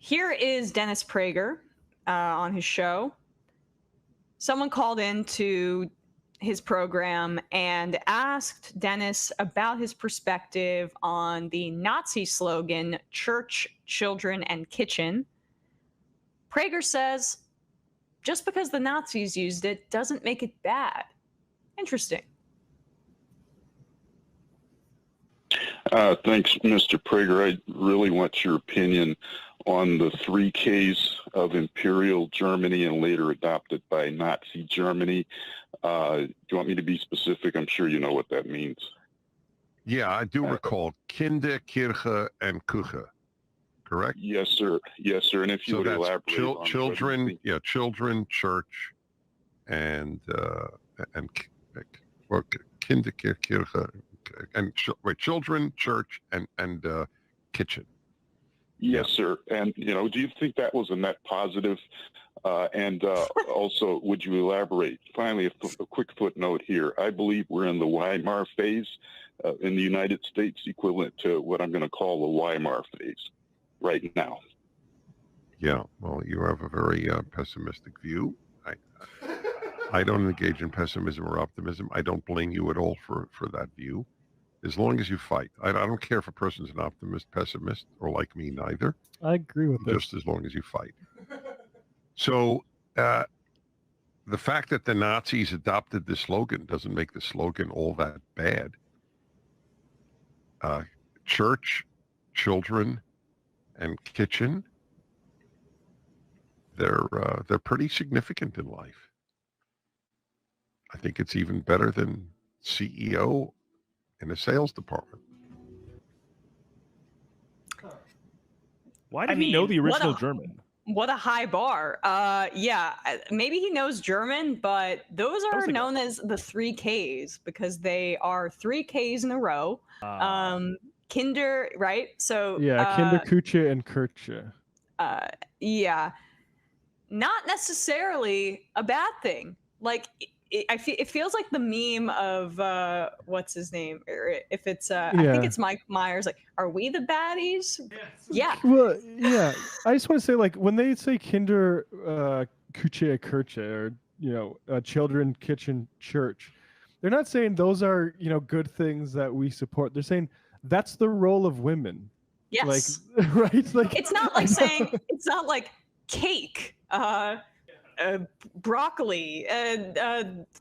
Here is Dennis Prager on his show. Someone called into his program and asked Dennis about his perspective on the Nazi slogan, church, children, and kitchen. Prager says, just because the Nazis used it doesn't make it bad. Interesting. Thanks, Mr. Prager. I really want your opinion on the 3 Ks of Imperial Germany and later adopted by Nazi Germany. Do you want me to be specific? I'm sure you know what that means. Yeah, I do recall Kinder, Kirche, and Küche, correct? Yes, sir. Yes, sir. And if you would elaborate on children, children, church, and Kinder, Kirche, and children, church, and kitchen. Yes, sir. And, do you think that was a net positive? And also, would you elaborate? Finally, a quick footnote here. I believe we're in the Weimar phase in the United States, equivalent to what I'm going to call the Weimar phase right now. Yeah, well, you have a very pessimistic view. I don't engage in pessimism or optimism. I don't blame you at all for that view. As long as you fight. I don't care if a person's an optimist, pessimist, or like me, neither. I agree with this. Just as long as you fight. So the fact that the Nazis adopted the slogan doesn't make the slogan all that bad. Church, children, and kitchen, they're pretty significant in life. I think it's even better than CEO in a sales department. Why did he know the original German? What a high bar. Yeah, maybe he knows German, but those are known as the 3 Ks because they are 3 Ks in a row. Kinder, right? So yeah, Kinder, Küche, and Kirche. Yeah, not necessarily a bad thing. Like it feels like the meme of what's his name? If it's I think it's Mike Myers. Like, are we the baddies? Yeah. Well, yeah. I just want to say, like, when they say Kinder, Küche, Kirche, or children, kitchen, church, they're not saying those are good things that we support. They're saying that's the role of women. Yes. Like, right? Like, it's not like saying it's not like cake. Broccoli,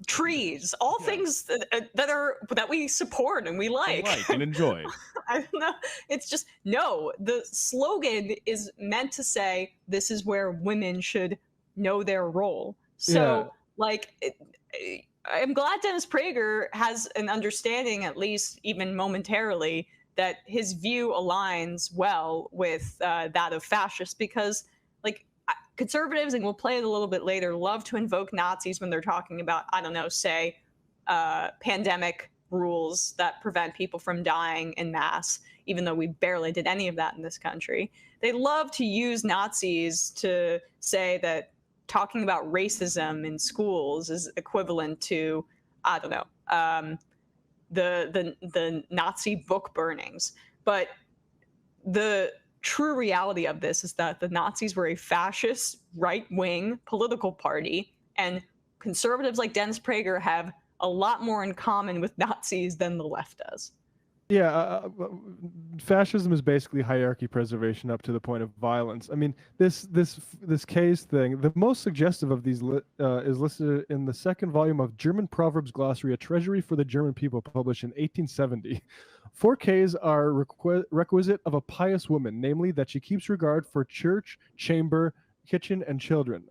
trees, all things that we support and we like and enjoy. I don't know. It's just the slogan is meant to say this is where women should know their role. So I'm glad Dennis Prager has an understanding, at least even momentarily, that his view aligns well with that of fascists, because conservatives, and we'll play it a little bit later, love to invoke Nazis when they're talking about, I don't know, say, pandemic rules that prevent people from dying en masse, even though we barely did any of that in this country. They love to use Nazis to say that talking about racism in schools is equivalent to, I don't know, the Nazi book burnings. But the true reality of this is that the Nazis were a fascist, right-wing political party, and conservatives like Dennis Prager have a lot more in common with Nazis than the left does. Yeah, fascism is basically hierarchy preservation up to the point of violence. I mean, this case thing, the most suggestive of these is listed in the 2nd volume of German Proverbs Glossary, A Treasury for the German People, published in 1870. 4 Ks are requisite of a pious woman, namely that she keeps regard for church, chamber, kitchen, and children.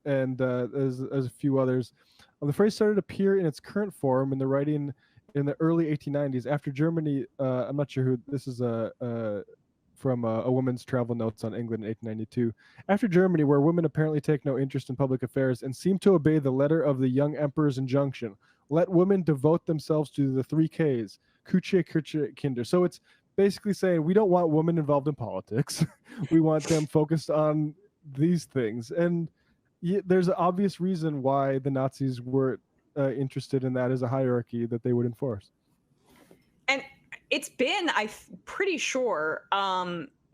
And there's a few others. The phrase started to appear in its current form in the writing in the early 1890s after Germany. I'm not sure who this is. From a woman's travel notes on England in 1892. After Germany, where women apparently take no interest in public affairs and seem to obey the letter of the young emperor's injunction, let women devote themselves to the 3 Ks, Küche, Kirche, Kinder. So it's basically saying we don't want women involved in politics. We want them focused on these things. And there's an obvious reason why the Nazis were interested in that as a hierarchy that they would enforce. And it's been, I'm pretty sure,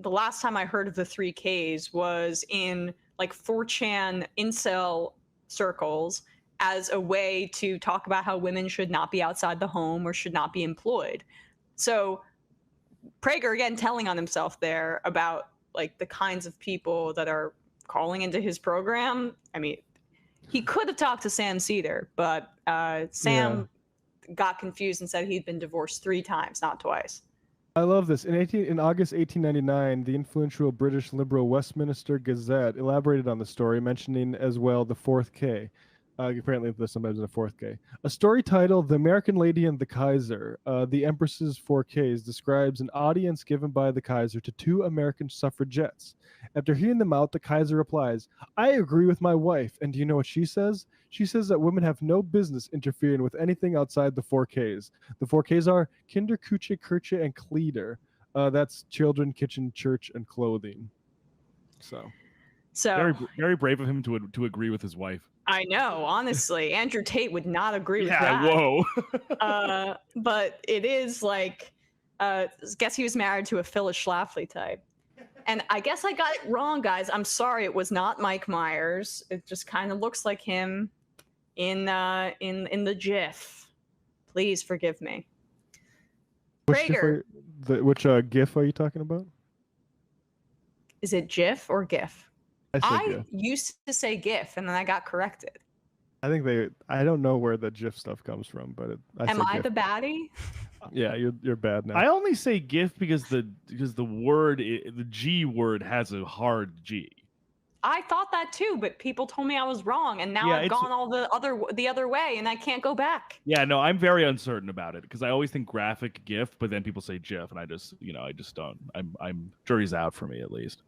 the last time I heard of the 3Ks was in like 4chan incel circles as a way to talk about how women should not be outside the home or should not be employed. So Prager, again, telling on himself there about like the kinds of people that are calling into his program. I mean, he could have talked to Sam Seder, but Sam got confused and said he'd been divorced 3 times, not twice. I love this. In August 1899, the influential British liberal Westminster Gazette elaborated on the story, mentioning as well the 4th K. Apparently, there's sometimes a 4th K. A story titled "The American Lady and the Kaiser," the Empress's 4Ks, describes an audience given by the Kaiser to 2 American suffragettes. After hearing them out, the Kaiser replies, "I agree with my wife." And do you know what she says? She says that women have no business interfering with anything outside the 4Ks. The 4Ks are Kinder, Kuche, Kirche, and Kleder. That's children, kitchen, church, and clothing. So So very brave of him to agree with his wife. I know, honestly, Andrew Tate would not agree with that. Yeah, whoa. But it is like, guess he was married to a Phyllis Schlafly type. And I guess I got it wrong, guys. I'm sorry, it was not Mike Myers. It just kind of looks like him in the GIF. Please forgive me. Prager. Which GIF are you talking about? Is it GIF or GIF? I GIF. used to say GIF, and then I got corrected. I think I don't know where the GIF stuff comes from, but Am I the baddie? Yeah, you're bad now. I only say GIF because the word, the G word, has a hard G. I thought that too, but people told me I was wrong, and now I've gone all the other way, and I can't go back. Yeah, no, I'm very uncertain about it because I always think graphic GIF, but then people say GIF, and I just don't. I'm jury's out for me at least.